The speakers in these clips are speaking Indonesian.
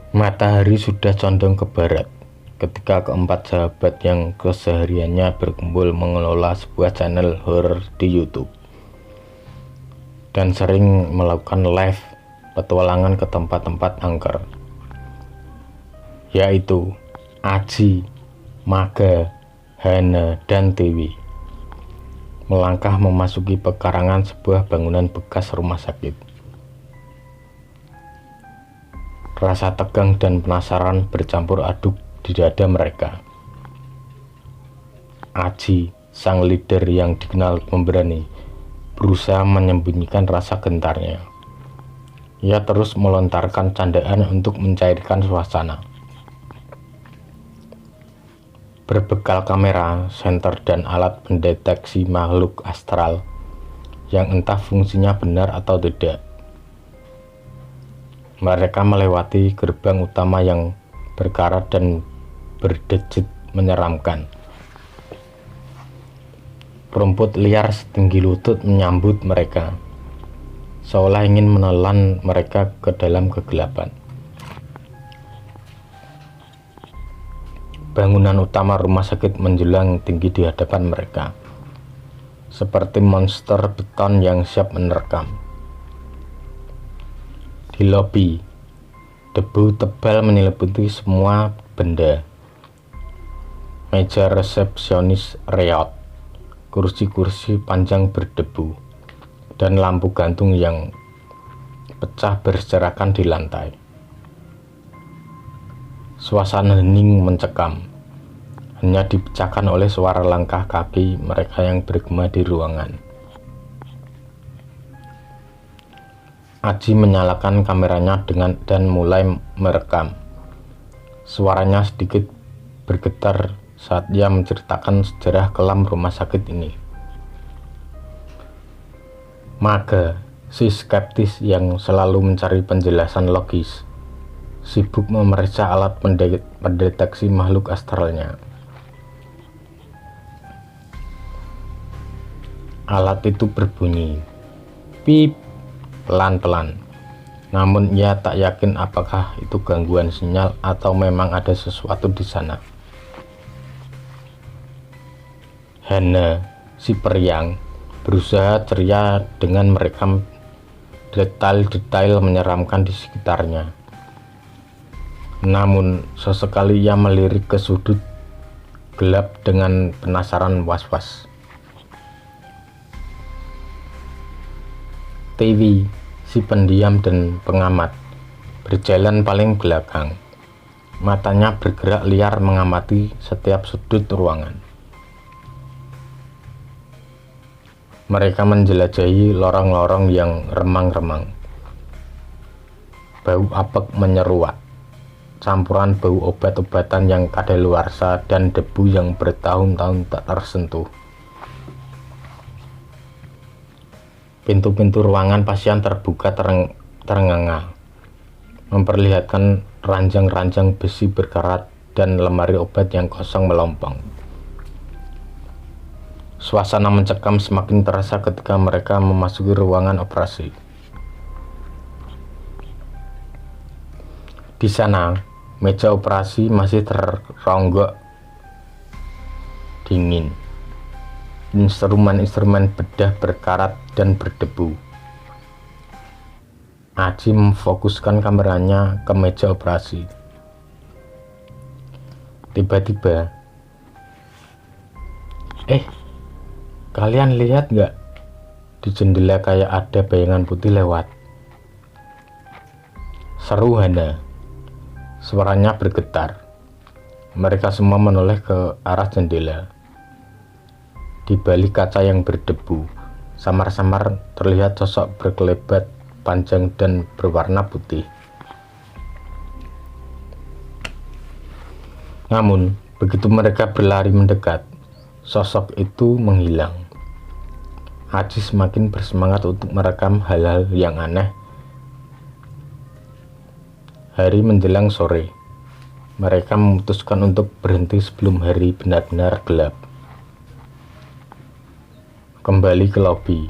Matahari sudah condong ke barat ketika keempat sahabat yang kesehariannya berkumpul mengelola sebuah channel horor di YouTube dan sering melakukan live petualangan ke tempat-tempat angker, yaitu Aji, Maga, Hana, dan Tiwi, melangkah memasuki pekarangan sebuah bangunan bekas rumah sakit. Rasa tegang dan penasaran bercampur aduk di dada mereka. Aji, sang leader yang dikenal pemberani, berusaha menyembunyikan rasa gentarnya. Ia terus melontarkan candaan untuk mencairkan suasana. Berbekal kamera, senter, dan alat pendeteksi makhluk astral yang entah fungsinya benar atau tidak, mereka melewati gerbang utama yang berkarat dan berdejit menyeramkan. Rumput liar setinggi lutut menyambut mereka, seolah ingin menelan mereka ke dalam kegelapan. Bangunan utama rumah sakit menjulang tinggi di hadapan mereka, seperti monster beton yang siap menerkam. Di lobi, debu tebal menyelimuti semua benda. Meja resepsionis reot, kursi-kursi panjang berdebu, dan lampu gantung yang pecah berserakan di lantai. Suasana hening mencekam, hanya dipecahkan oleh suara langkah kaki mereka yang bergema di ruangan. Aji menyalakan kameranya dan mulai merekam. Suaranya sedikit bergetar saat ia menceritakan sejarah kelam rumah sakit ini. Maga, si skeptis yang selalu mencari penjelasan logis, sibuk memeriksa alat pendeteksi makhluk astralnya. Alat itu berbunyi pip pelan-pelan, namun ia tak yakin apakah itu gangguan sinyal atau memang ada sesuatu di sana. Hana, si periang, berusaha ceria dengan merekam detail-detail menyeramkan di sekitarnya. Namun, sesekali ia melirik ke sudut gelap dengan penasaran was-was. Tiwi, si pendiam dan pengamat, berjalan paling belakang. Matanya bergerak liar mengamati setiap sudut ruangan. Mereka menjelajahi lorong-lorong yang remang-remang. Bau apek menyeruak, campuran bau obat-obatan yang kadaluarsa dan debu yang bertahun-tahun tak tersentuh. Pintu-pintu ruangan pasien terbuka terengah-engah, memperlihatkan ranjang-ranjang besi berkarat dan lemari obat yang kosong melompong. Suasana mencekam semakin terasa ketika mereka memasuki ruangan operasi. Di sana, meja operasi masih teronggok dingin. Instrumen-instrumen bedah berkarat dan berdebu. Aji memfokuskan kameranya ke meja operasi. Tiba-tiba, kalian lihat nggak? Di jendela kayak ada bayangan putih lewat. Seru Hana. Suaranya bergetar. Mereka semua menoleh ke arah jendela. Di balik kaca yang berdebu, samar-samar terlihat sosok berkelebat panjang dan berwarna putih. Namun, begitu mereka berlari mendekat, sosok itu menghilang. Aji semakin bersemangat untuk merekam hal-hal yang aneh. Hari menjelang sore, mereka memutuskan untuk berhenti sebelum hari benar-benar gelap. Kembali ke lobi,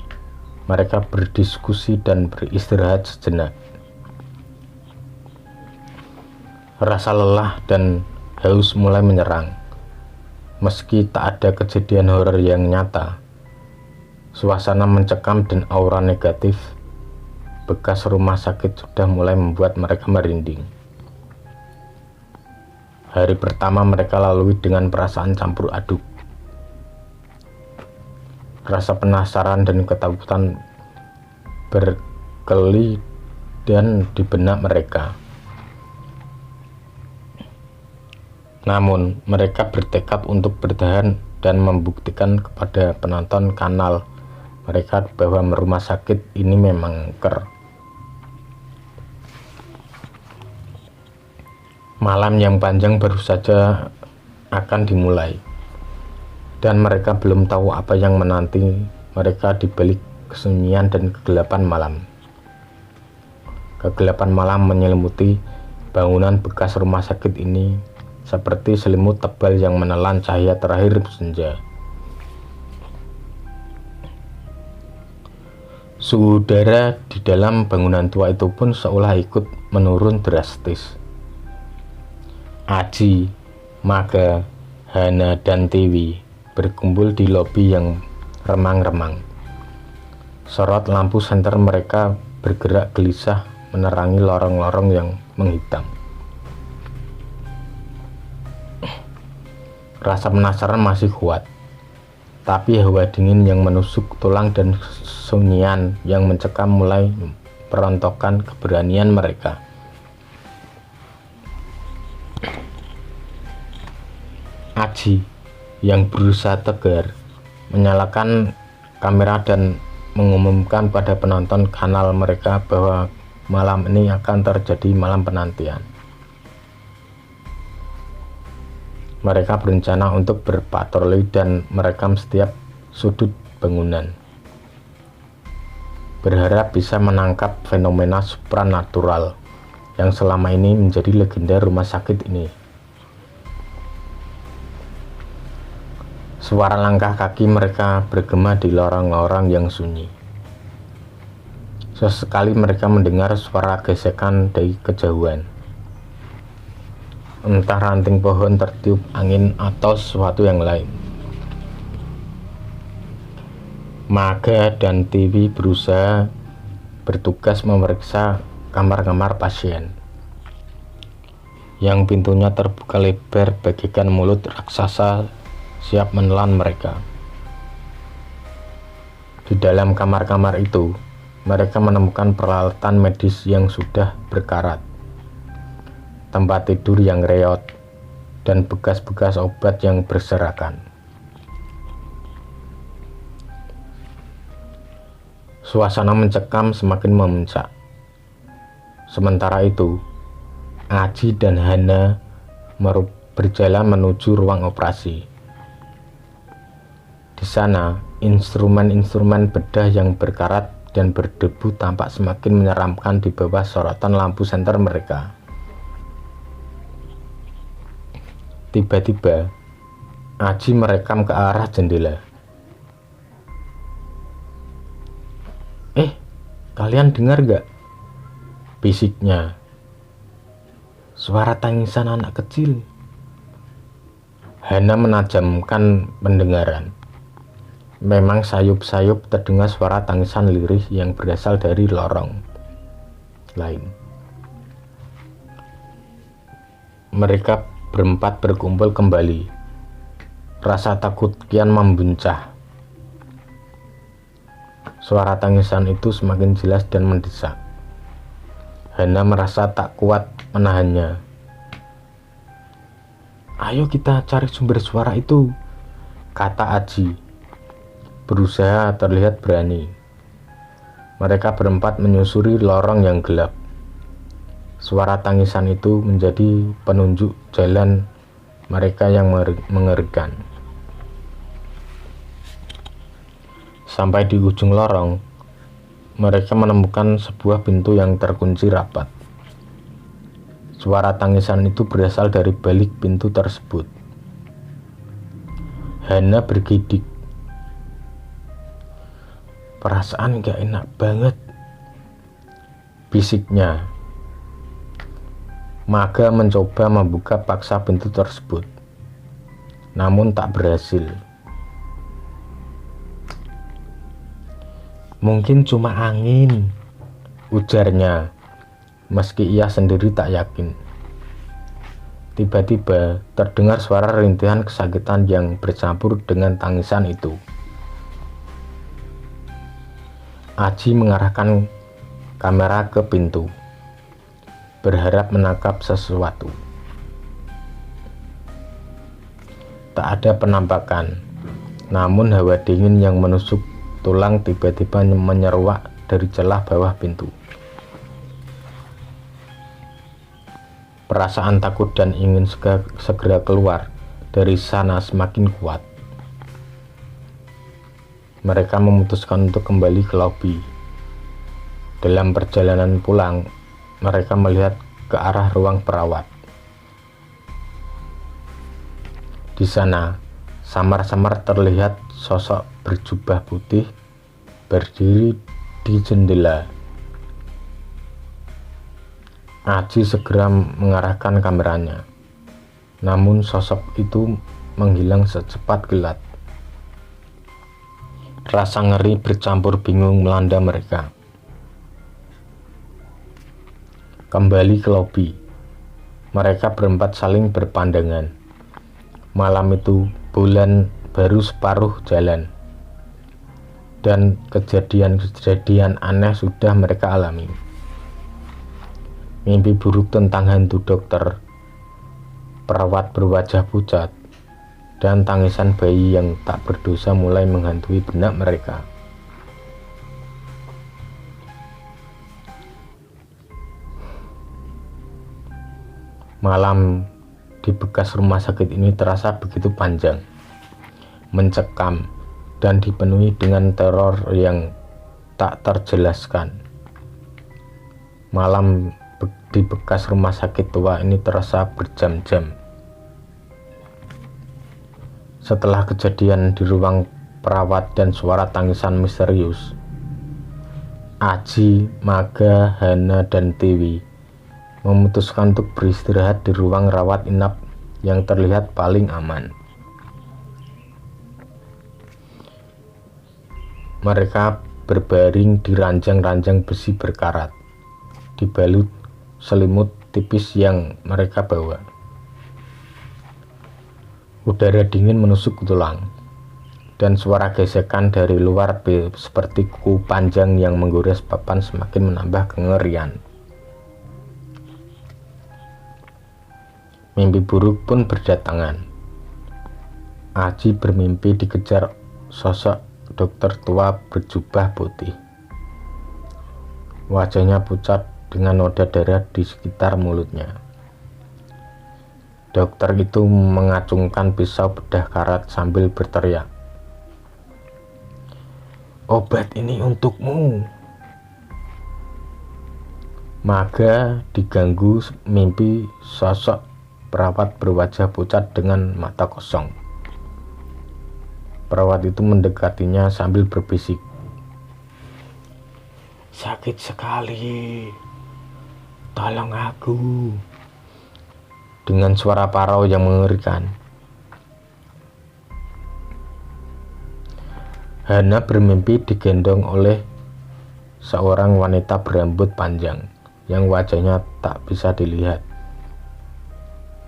mereka berdiskusi dan beristirahat sejenak. Rasa lelah dan haus mulai menyerang. Meski tak ada kejadian horor yang nyata, suasana mencekam dan aura negatif bekas rumah sakit sudah mulai membuat mereka merinding. Hari pertama mereka lalui dengan perasaan campur aduk. Rasa penasaran dan ketakutan berkeli dan di benak mereka. Namun, mereka bertekad untuk bertahan dan membuktikan kepada penonton kanal mereka bahwa rumah sakit ini memang angker. Malam yang panjang baru saja akan dimulai, dan mereka belum tahu apa yang menanti mereka di balik kesunyian dan kegelapan malam. Kegelapan malam menyelimuti bangunan bekas rumah sakit ini seperti selimut tebal yang menelan cahaya terakhir senja. Suhu udara di dalam bangunan tua itu pun seolah ikut menurun drastis. Aji, Maga, Hana, dan Tiwi berkumpul di lobi yang remang-remang. Sorot lampu senter mereka bergerak gelisah menerangi lorong-lorong yang menghitam. Rasa penasaran masih kuat, tapi hawa dingin yang menusuk tulang dan kesunyian yang mencekam mulai merontokkan keberanian mereka. Aji yang berusaha tegar menyalakan kamera dan mengumumkan pada penonton kanal mereka bahwa malam ini akan terjadi malam penantian. Mereka berencana untuk berpatroli dan merekam setiap sudut bangunan, berharap bisa menangkap fenomena supranatural yang selama ini menjadi legenda rumah sakit ini. Suara langkah kaki mereka bergema di lorong-lorong yang sunyi. Sesekali mereka mendengar suara gesekan dari kejauhan. Entah ranting pohon tertiup angin atau sesuatu yang lain. Maga dan Tiwi berusaha bertugas memeriksa kamar-kamar pasien yang pintunya terbuka lebar bagaikan mulut raksasa siap menelan mereka. Di dalam kamar-kamar itu, mereka menemukan peralatan medis yang sudah berkarat, tempat tidur yang reot, dan bekas-bekas obat yang berserakan. Suasana mencekam semakin memuncak. Sementara itu, Aji dan Hana berjalan menuju ruang operasi. Di sana, instrumen-instrumen bedah yang berkarat dan berdebu tampak semakin menyeramkan di bawah sorotan lampu senter mereka. Tiba-tiba, Aji merekam ke arah jendela. Kalian dengar gak? Bisiknya. Suara tangisan anak kecil. Hana menajamkan pendengaran. Memang sayup-sayup terdengar suara tangisan lirih yang berasal dari lorong lain. Mereka berempat berkumpul kembali. Rasa takut kian membuncah. Suara tangisan itu semakin jelas dan mendesak. Hana merasa tak kuat menahannya. Ayo kita cari sumber suara itu, kata Aji, berusaha terlihat berani. Mereka berempat menyusuri lorong yang gelap. Suara tangisan itu menjadi penunjuk jalan mereka yang mengerikan. Sampai di ujung lorong, mereka menemukan sebuah pintu yang terkunci rapat. Suara tangisan itu berasal dari balik pintu tersebut. Hana bergidik. Perasaan gak enak banget, bisiknya. Maga mencoba membuka paksa pintu tersebut, namun tak berhasil. "Mungkin cuma angin," ujarnya, meski ia sendiri tak yakin. Tiba-tiba terdengar suara rintihan kesakitan yang bercampur dengan tangisan itu. Aji mengarahkan kamera ke pintu, berharap menangkap sesuatu. Tak ada penampakan, namun hawa dingin yang menusuk tulang tiba-tiba menyeruak dari celah bawah pintu. Perasaan takut dan ingin segera keluar dari sana semakin kuat. Mereka memutuskan untuk kembali ke lobi. Dalam perjalanan pulang, mereka melihat ke arah ruang perawat. Di sana, samar-samar terlihat sosok berjubah putih berdiri di jendela. Aji segera mengarahkan kameranya, namun sosok itu menghilang secepat kilat. Rasa ngeri bercampur bingung melanda mereka. Kembali ke lobi, mereka berempat saling berpandangan. Malam itu bulan baru separuh jalan, dan kejadian-kejadian aneh sudah mereka alami. Mimpi buruk tentang hantu dokter, perawat berwajah pucat, dan tangisan bayi yang tak berdosa mulai menghantui benak mereka. Malam di bekas rumah sakit ini terasa begitu panjang, mencekam, dan dipenuhi dengan teror yang tak terjelaskan. Malam di bekas rumah sakit tua ini terasa berjam-jam. Setelah kejadian di ruang perawat dan suara tangisan misterius, Aji, Maga, Hana, dan Tiwi memutuskan untuk beristirahat di ruang rawat inap yang terlihat paling aman. Mereka berbaring di ranjang-ranjang besi berkarat, dibalut selimut tipis yang mereka bawa. Udara dingin menusuk tulang, dan suara gesekan dari luar seperti kuku panjang yang menggores papan semakin menambah kengerian. Mimpi buruk pun berdatangan. Aji bermimpi dikejar sosok dokter tua berjubah putih. Wajahnya pucat dengan noda darah di sekitar mulutnya. Dokter itu mengacungkan pisau bedah karat sambil berteriak, "Obat ini untukmu." Maga diganggu mimpi sosok perawat berwajah pucat dengan mata kosong. Perawat itu mendekatinya sambil berbisik, "Sakit sekali, tolong aku," dengan suara parau yang mengerikan. Hana bermimpi digendong oleh seorang wanita berambut panjang yang wajahnya tak bisa dilihat.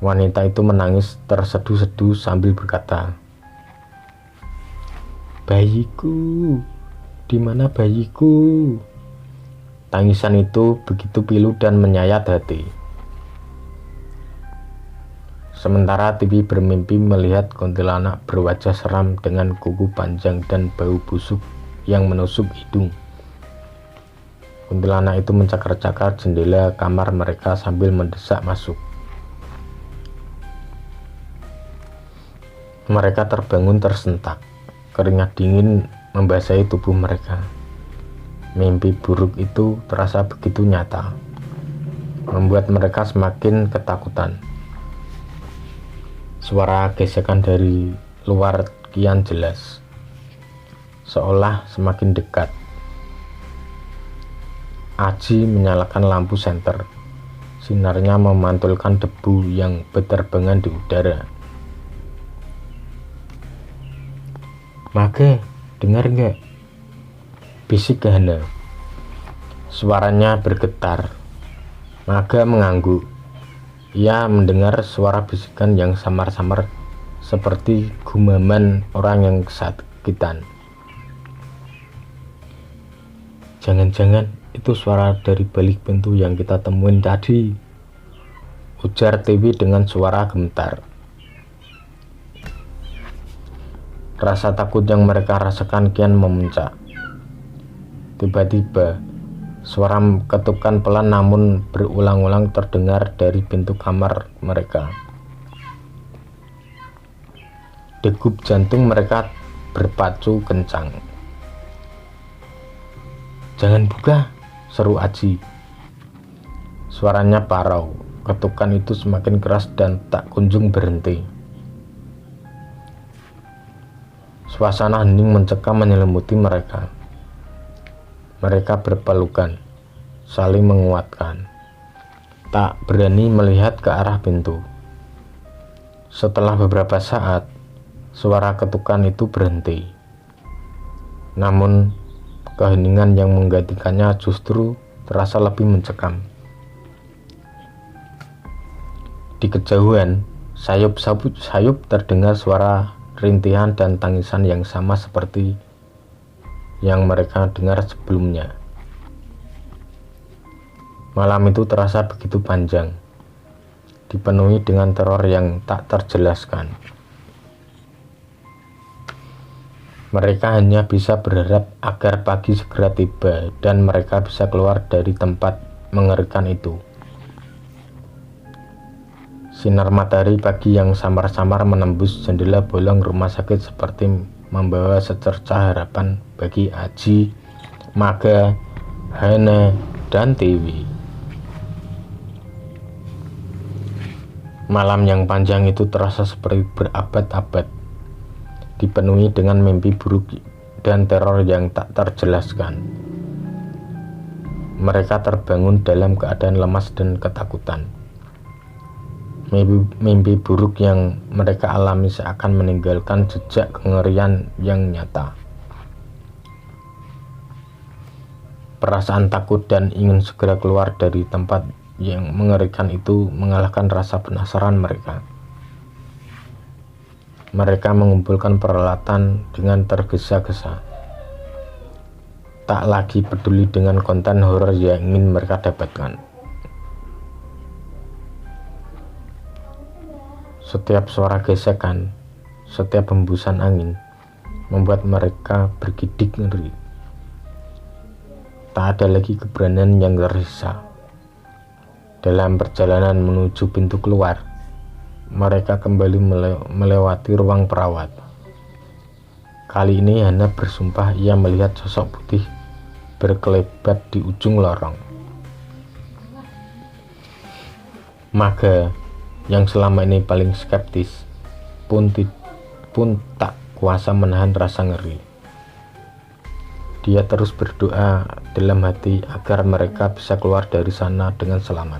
Wanita itu menangis terseduh-seduh sambil berkata, "Bayiku, di mana bayiku?" Tangisan itu begitu pilu dan menyayat hati. Sementara Tiwi bermimpi melihat kuntilanak berwajah seram dengan kuku panjang dan bau busuk yang menusuk hidung. Kuntilanak itu mencakar-cakar jendela kamar mereka sambil mendesak masuk. Mereka terbangun tersentak, keringat dingin membasahi tubuh mereka. Mimpi buruk itu terasa begitu nyata, membuat mereka semakin ketakutan. Suara gesekan dari luar kian jelas, seolah semakin dekat. Aji menyalakan lampu senter, Sinarnya memantulkan debu yang berterbangan di udara. "Mage, dengar nggak?" bisik Hana. Suaranya bergetar. Mage mengangguk. Ia mendengar suara bisikan yang samar-samar seperti gumaman orang yang kesakitan. "Jangan-jangan itu suara dari balik pintu yang kita temuin tadi," ujar Tiwi dengan suara gemetar. Rasa takut yang mereka rasakan kian memuncak. Tiba-tiba, suara ketukan pelan namun berulang-ulang terdengar dari pintu kamar mereka. Degup jantung mereka berpacu kencang. "Jangan buka," seru Aji. Suaranya parau. Ketukan itu semakin keras dan tak kunjung berhenti. Suasana hening mencekam menyelimuti mereka. Mereka berpelukan, saling menguatkan, tak berani melihat ke arah pintu. Setelah beberapa saat, suara ketukan itu berhenti. Namun, keheningan yang menggantikannya justru terasa lebih mencekam. Di kejauhan, sayup-sayup terdengar suara rintihan dan tangisan yang sama seperti yang mereka dengar sebelumnya. Malam itu terasa begitu panjang, dipenuhi dengan teror yang tak terjelaskan. Mereka hanya bisa berharap agar pagi segera tiba dan mereka bisa keluar dari tempat mengerikan itu. Sinar matahari pagi yang samar-samar menembus jendela bolong rumah sakit seperti membawa secercah harapan bagi Aji, Mage, Hana, dan Tiwi. Malam yang panjang itu terasa seperti berabad-abad, dipenuhi dengan mimpi buruk dan teror yang tak terjelaskan. Mereka terbangun dalam keadaan lemas dan ketakutan. Mimpi buruk yang mereka alami seakan meninggalkan jejak kengerian yang nyata. Perasaan takut dan ingin segera keluar dari tempat yang mengerikan itu mengalahkan rasa penasaran mereka. Mereka mengumpulkan peralatan dengan tergesa-gesa, tak lagi peduli dengan konten horor yang ingin mereka dapatkan. Setiap suara gesekan, setiap hembusan angin membuat mereka bergidik ngeri. Tak ada lagi keberanian yang tersisa. Dalam perjalanan menuju pintu keluar, mereka kembali melewati ruang perawat. Kali ini Hana bersumpah ia melihat sosok putih berkelebat di ujung lorong. Mage yang selama ini paling skeptis pun tak kuasa menahan rasa ngeri. Dia terus berdoa dalam hati agar mereka bisa keluar dari sana dengan selamat.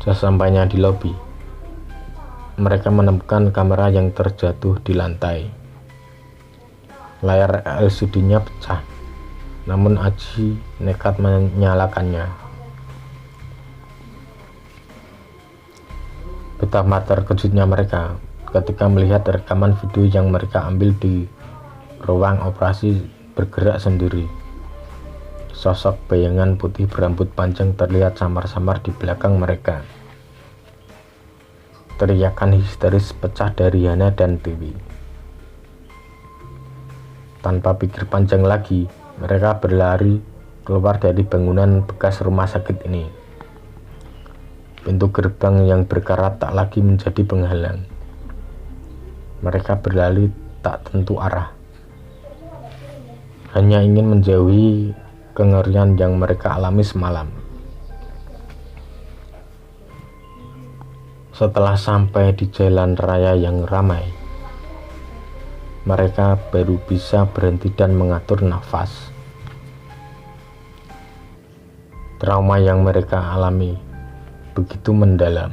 Sesampainya di lobi, mereka menemukan kamera yang terjatuh di lantai. Layar LCD-nya pecah, namun Aji nekat menyalakannya. Betapa terkejutnya mereka ketika melihat rekaman video yang mereka ambil di ruang operasi bergerak sendiri. Sosok bayangan putih berambut panjang terlihat samar-samar di belakang mereka. Teriakan histeris pecah dari Hana dan Tiwi. Tanpa pikir panjang lagi, mereka berlari keluar dari bangunan bekas rumah sakit ini. Pintu gerbang yang berkarat tak lagi menjadi penghalang. Mereka berlari tak tentu arah, hanya ingin menjauhi kengerian yang mereka alami semalam. Setelah sampai di jalan raya yang ramai, mereka baru bisa berhenti dan mengatur nafas. Trauma yang mereka alami begitu mendalam.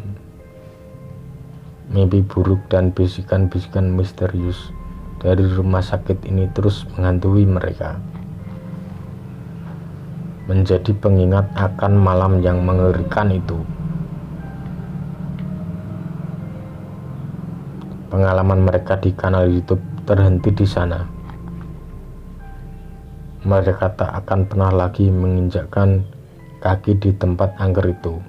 Mimpi buruk dan bisikan-bisikan misterius dari rumah sakit ini terus menghantui mereka, menjadi pengingat akan malam yang mengerikan itu. Pengalaman mereka di kanal YouTube terhenti di sana. Mereka tak akan pernah lagi menginjakkan kaki di tempat angker itu.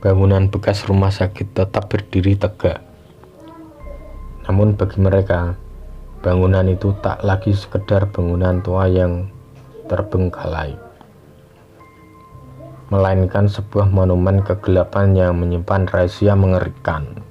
Bangunan bekas rumah sakit tetap berdiri tegak. Namun bagi mereka, bangunan itu tak lagi sekedar bangunan tua yang terbengkalai, melainkan sebuah monumen kegelapan yang menyimpan rahasia mengerikan.